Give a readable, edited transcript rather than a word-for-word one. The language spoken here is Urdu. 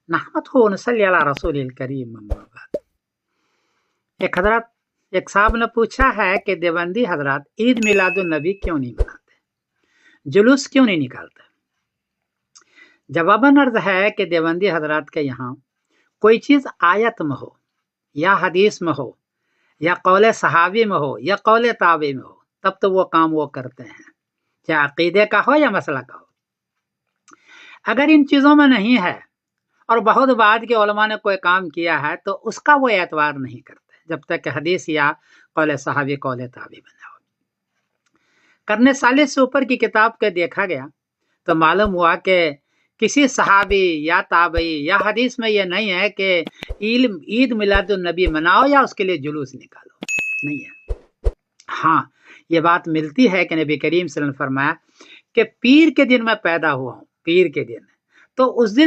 نحمده ونصلی علی رسول الکریم اما بعد۔ ایک صاحب نے پوچھا ہے کہ دیوبندی حضرات عید میلاد النبی کیوں نہیں مناتے، جلوس کیوں نہیں نکالتے؟ جواباً عرض ہے کہ دیوبندی حضرات کے یہاں کوئی چیز آیت میں ہو یا حدیث میں ہو یا قول صحابی میں ہو یا قول تابعی میں ہو تب تو وہ کام وہ کرتے ہیں، چاہے عقیدے کا ہو یا مسئلہ کا ہو۔ اگر ان چیزوں میں نہیں ہے اور بہت بعد کے علماء نے کوئی کام کیا ہے تو اس کا وہ اعتبار نہیں کرتے جب تک کہ حدیث یا قول صحابی قول تابعی میں نہ ہو۔ قرن ثالث سے اوپر کی کتاب کے دیکھا گیا تو معلوم ہوا کہ کسی صحابی یا تابعی یا حدیث میں یہ نہیں ہے کہ عید میلاد النبی مناؤ یا اس کے لیے جلوس نکالو، نہیں ہے۔ ہاں یہ بات ملتی ہے کہ نبی کریم صلی اللہ علیہ وسلم نے فرمایا کہ پیر کے دن میں پیدا ہوا ہوں، پیر کے دن، تو اس دن